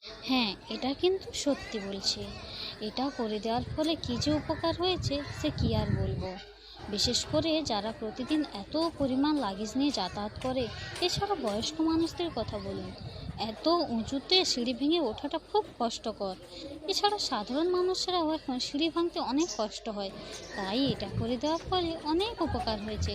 হ্যাঁ, এটা কিন্তু সত্যি বলছি। এটা করে দেওয়ার ফলে কী যে উপকার হয়েছে সে কী আর বলবো। বিশেষ করে যারা প্রতিদিন এত পরিমাণ লাগেজ নিয়ে যাতায়াত করে, এছাড়া বয়স্ক মানুষদের কথা বলুন। এত উঁচুতে সিঁড়ি ভেঙে ওঠাটা খুব কষ্টকর। এছাড়া সাধারণ মানুষেরাও এখন সিঁড়ি ভাঙতে অনেক কষ্ট হয়। তাই এটা করে দেওয়ার ফলে অনেক উপকার হয়েছে।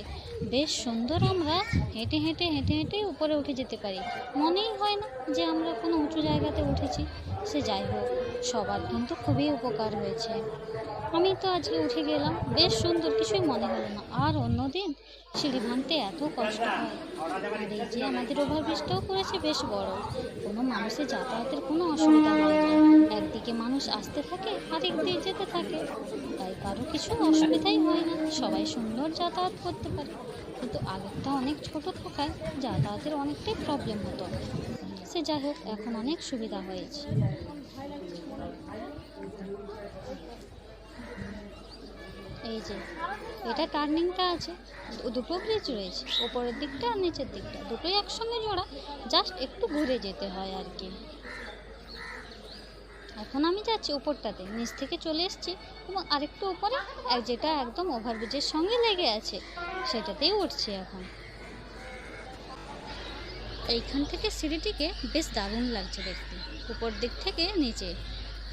বেশ সুন্দর আমরা হেঁটে হেঁটে হেঁটে হেঁটে উপরে উঠে যেতে পারি। মনেই হয় না যে আমরা কোনো উঁচু জায়গাতে উঠেছি। সে যাই হোক, সবার কিন্তু খুবই উপকার হয়েছে। আমি তো আজকে উঠে গেলাম, বেশ সুন্দর, কিছুই মনে হলো না। আর অন্যদিন সিঁড়ি ভাঙতে এত কষ্ট হয়। আর এই যে আমাদের ওভারব্রিজটাও করেছে বেশ বড়, কোনো মানুষের যাতায়াতের কোনো অসুবিধা হয় না। একদিকে মানুষ আসতে থাকে, আরেক দিকে যেতে থাকে, তাই কারো কিছু অসুবিধাই হয় না, সবাই সুন্দর যাতায়াত করতে পারে। কিন্তু আগেরটা অনেক ছোট থাকায় যাতায়াতের অনেকটাই প্রবলেম হতো। সে যাই হোক, এখন অনেক সুবিধা হয়েছে। এই যে এটা টার্নিংটা আছে, দুটো ব্রিজ রয়েছে, ওপরের দিকটা আর নিচের দিকটা দুটোই একসঙ্গে জোড়া। জাস্ট একটু ঘুরে যেতে হয় আর কি। এখন আমি যাচ্ছি উপরটাতে, নিচ থেকে চলে এসেছি এবং আরেকটু উপরে যেটা একদম ওভারব্রিজের সঙ্গে লেগে আছে সেটাতেই উঠছি এখন। এইখান থেকে সিঁড়িটিকে বেশ দারুণ লাগছে দেখতে, উপর দিক থেকে নিচে।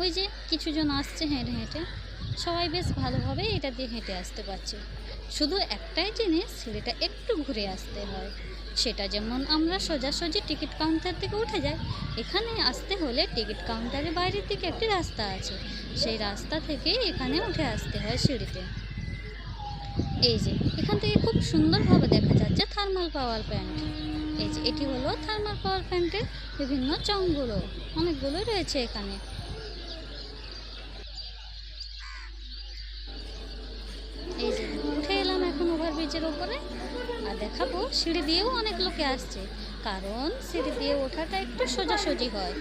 ওই যে কিছুজন আসছে হেঁটে হেঁটে, সবাই বেশ ভালোভাবে এটা দিয়ে হেঁটে আসতে পারছে। শুধু একটাই জিনিস, সিঁড়িটা একটু ঘুরে আসতে হয়। সেটা যেমন আমরা সোজাসুজি টিকিট কাউন্টার থেকে উঠে যাই, এখানে আসতে হলে টিকিট কাউন্টারের বাইরের দিকে একটি রাস্তা আছে, সেই রাস্তা থেকে এখানে উঠে আসতে হয় সিঁড়িতে। এই যে এখান থেকে খুব সুন্দরভাবে দেখা যাচ্ছে থার্মাল পাওয়ার প্ল্যান্ট। এই যে এটি হলো থার্মাল পাওয়ার প্ল্যান্টের বিভিন্ন চংগুলো, অনেকগুলো রয়েছে এখানে। এই যে উঠে এলাম এখন ওভারব্রিজের ওপরে, আর দেখাবো সিঁড়ি দিয়েও অনেক লোকে আসছে, কারণ সিঁড়ি দিয়ে ওঠাটা একটু সোজাসুজি হয়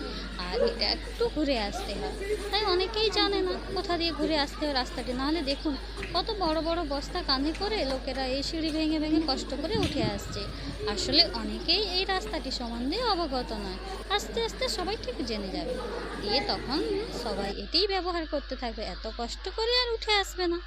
আর এটা একটু ঘুরে আসতে হয়। তাই অনেকেই জানে না কোথা দিয়ে ঘুরে আসতে হয় রাস্তাটি। নাহলে দেখুন কত বড় বড় বস্তা কাঁধে করে লোকেরা এই সিঁড়ি ভেঙে ভেঙে কষ্ট করে উঠে আসছে। আসলে অনেকেই এই রাস্তাটি সম্বন্ধে অবগত নয়। আস্তে আস্তে সবাই ঠিক জেনে যাবে, দিয়ে তখন সবাই এটিই ব্যবহার করতে থাকবে, এত কষ্ট করে আর উঠে আসবে না।